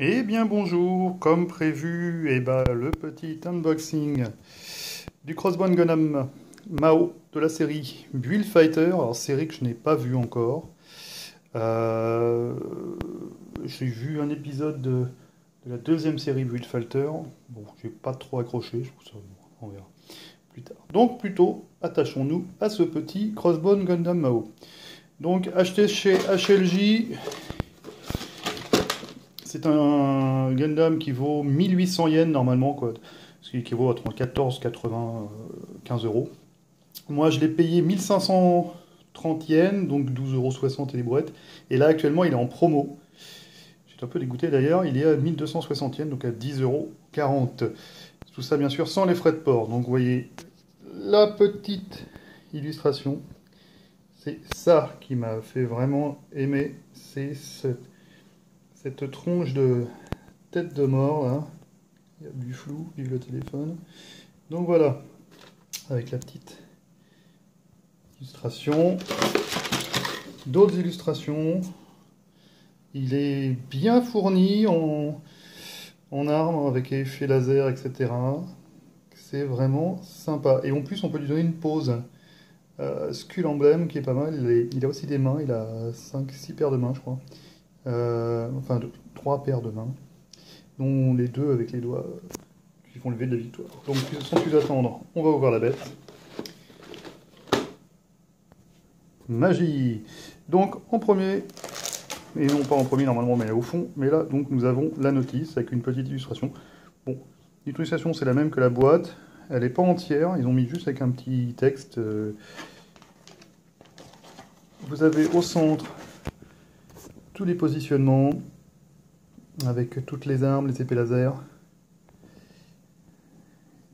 Eh bien bonjour, comme prévu, le petit unboxing du Crossbone Gundam Mao de la série Build Fighter, alors série que je n'ai pas vue encore. Euh, j'ai vu un épisode de la deuxième série Build Fighter, bon j'ai pas trop accroché, je trouve ça, on verra plus tard. Donc plutôt, attachons-nous à ce petit Crossbone Gundam Mao. Donc acheté chez HLJ. C'est un Gundam qui vaut 1800 yens normalement, quoi, ce qui équivaut à 14, 80, 15 euros. Moi je l'ai payé 1530 yens, donc 12,60 € et les brouettes. Et là actuellement il est en promo. J'étais un peu dégoûté d'ailleurs, il est à 1260 yens, donc à 10,40 €. Tout ça bien sûr sans les frais de port. Donc vous voyez la petite illustration. C'est ça qui m'a fait vraiment aimer. C'est cette tronche de tête de mort là. Il y a du flou, vive le téléphone. Donc voilà, avec la petite illustration. D'autres illustrations. Il est bien fourni en armes avec effet laser, etc. C'est vraiment sympa. Et en plus, on peut lui donner une pose. Skull Emblem qui est pas mal. Il a aussi des mains. Il a 5-6 paires de mains, je crois. Enfin, 3 paires de mains. Dont les deux avec les doigts qui font lever de la victoire. Donc sans plus attendre, on va ouvrir la bête. Magie. Donc en premier, et non pas en premier normalement mais au fond, mais là donc nous avons la notice avec une petite illustration. Bon, l'illustration c'est la même que la boîte, elle n'est pas entière, ils ont mis juste avec un petit texte. Vous avez au centre tous les positionnements, avec toutes les armes, les épées laser.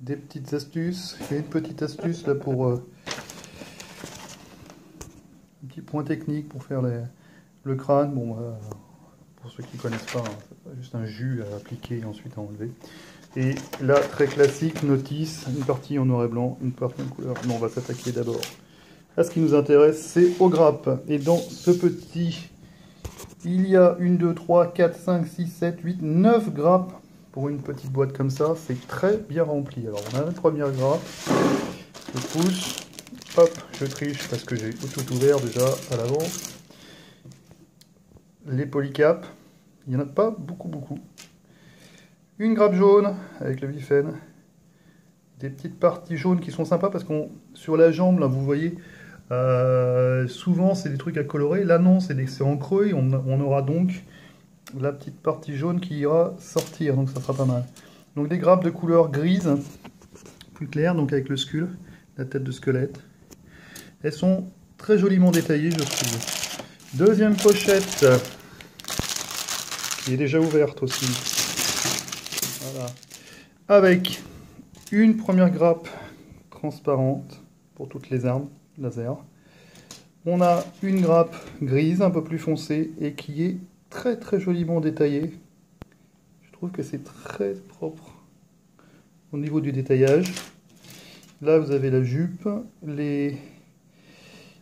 Des petites astuces. Il y a une petite astuce là pour un petit point technique pour faire le crâne. Bon, pour ceux qui ne connaissent pas, hein, c'est juste un jus à appliquer et ensuite à enlever. Et là, très classique, notice, une partie en noir et blanc, une partie en couleur. Non, on va s'attaquer d'abord à ce qui nous intéresse, c'est aux grappes. Et dans ce petit, il y a 1, 2, 3, 4, 5, 6, 7, 8, 9 grappes. Pour une petite boîte comme ça, c'est très bien rempli. Alors on a la première grappe, je pousse, hop, je triche parce que j'ai tout ouvert déjà à l'avant. Les polycaps, il n'y en a pas beaucoup. Une grappe jaune avec le Vifen. Des petites parties jaunes qui sont sympas parce qu'on sur la jambe, là vous voyez, souvent c'est des trucs à colorer. Là non, c'est en creux et on aura donc la petite partie jaune qui ira sortir, donc ça sera pas mal. Donc des grappes de couleur grise, plus claire, donc avec le skull, la tête de squelette. Elles sont très joliment détaillées, je trouve. Deuxième pochette, qui est déjà ouverte aussi. Voilà. Avec une première grappe transparente pour toutes les armes laser. On a une grappe grise, un peu plus foncée, et qui est très joliment détaillé. Je trouve que c'est très propre au niveau du détaillage. Là vous avez la jupe, les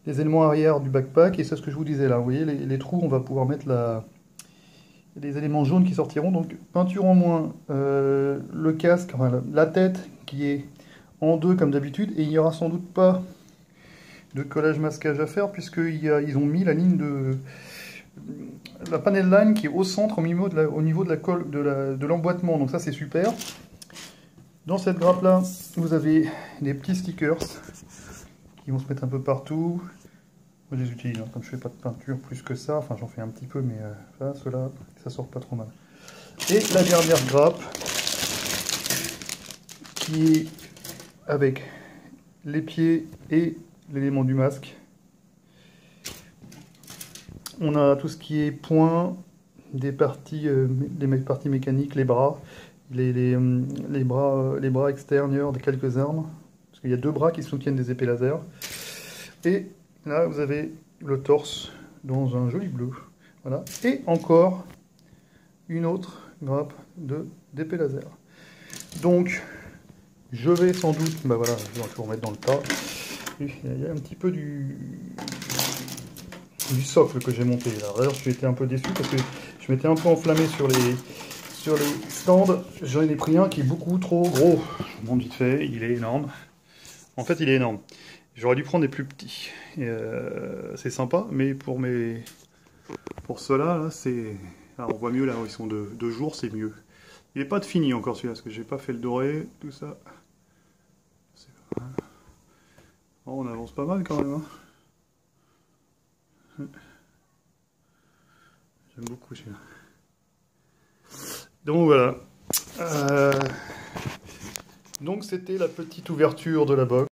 éléments arrière du backpack, et c'est ce que je vous disais là, vous voyez les trous, on va pouvoir mettre les éléments jaunes qui sortiront, donc peinture en moins, le casque, enfin, la tête qui est en deux comme d'habitude, et il n'y aura sans doute pas de collage masquage à faire, puisqu'ils ont mis la ligne la panel line qui est au centre au niveau de l'emboîtement, donc ça c'est super. Dans cette grappe là vous avez des petits stickers qui vont se mettre un peu partout. Moi je les utilise, hein, comme je fais pas de peinture plus que ça, enfin j'en fais un petit peu, mais là ceux-là ça sort pas trop mal. Et la dernière grappe qui est avec les pieds et l'élément du masque. On a tout ce qui est points, des parties mécaniques, les bras, les bras extérieurs de quelques armes, parce qu'il y a 2 bras qui soutiennent des épées laser. Et là, vous avez le torse dans un joli bleu. Voilà. Et encore une autre grappe d'épée laser. Donc, je vais sans doute, voilà, je vais tout remettre dans le tas. Il y a un petit peu du socle que j'ai monté là. D'ailleurs, j'ai été un peu déçu parce que je m'étais un peu enflammé sur sur les stands, j'en ai pris un qui est beaucoup trop gros. Je vous montre vite fait, il est énorme. En fait, il est énorme. J'aurais dû prendre des plus petits. C'est sympa, mais pour ceux-là, là, c'est... Ah, on voit mieux là où ils sont de jour, c'est mieux. Il n'est pas de fini encore celui-là, parce que j'ai pas fait le doré, tout ça. Oh, on avance pas mal quand même. Hein. J'aime beaucoup celui-là. Donc voilà. Donc c'était la petite ouverture de la box.